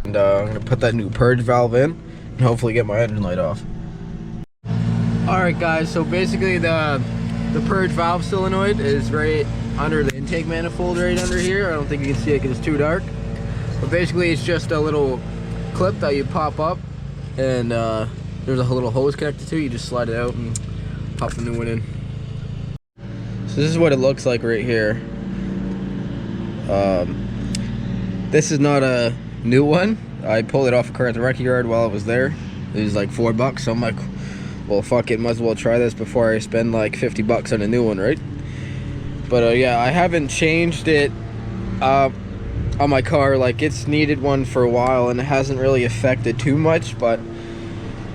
And I'm gonna put that new purge valve in and hopefully get my engine light off. Alright guys, so basically the purge valve solenoid is right under the intake manifold right under here. I don't think you can see it because it's too dark. But basically it's just a little clip that you pop up, and there's a little hose connected to it. You just slide it out and pop the new one in. So this is what it looks like right here. This is not a new one. I pulled it off a car at the wreck yard while I was there. It was like $4, so I'm like, well fuck it, might as well try this before I spend like $50 on a new one, right? But yeah, I haven't changed it on my car. Like, it's needed one for a while and it hasn't really affected too much, but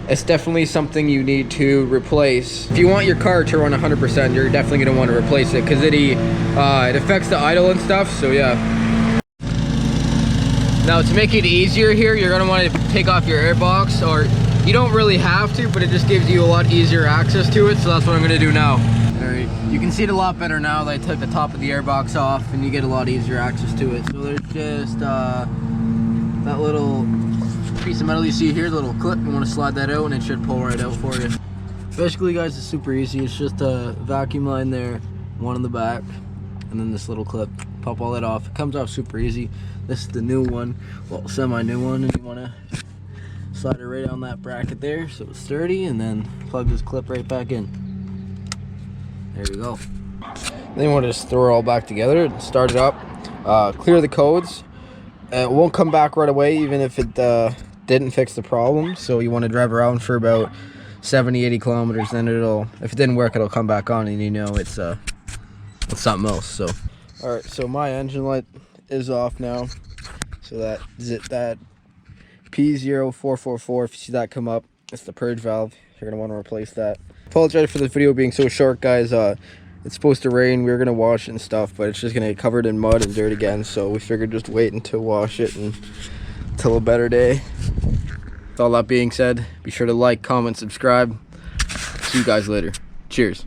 it's definitely something you need to replace. If you want your car to run 100%, you're definitely going to want to replace it, because it affects the idle and stuff, so yeah. Now to make it easier here, you're going to want to take off your airbox, or you don't really have to, but it just gives you a lot easier access to it, so that's what I'm going to do now. Alright, you can see it a lot better now that I took the top of the airbox off, and you get a lot easier access to it. So there's just that little piece of metal you see here, the little clip. You want to slide that out and it should pull right out for you. Basically guys, it's super easy. It's just a vacuum line there, one in the back, and then this little clip. Pop all that off. It comes off super easy. This is the new one, well, semi-new one, and you want to slide it right on that bracket there so it's sturdy, and then plug this clip right back in. There you go. Then you want to just throw it all back together and start it up. Clear the codes. It won't come back right away even if it didn't fix the problem, so you want to drive around for about 70-80 kilometers, then if it didn't work, it'll come back on, and you know it's something else. So alright, so my engine light is off now, so that P0444, if you see that come up, it's the purge valve. You're gonna want to replace that. Apologize for this video being so short guys. It's supposed to rain, we were gonna wash it and stuff, but it's just gonna get covered in mud and dirt again, so we figured just wait until wash it until a better day. With all that being said, be sure to like, comment, subscribe. See you guys later. Cheers.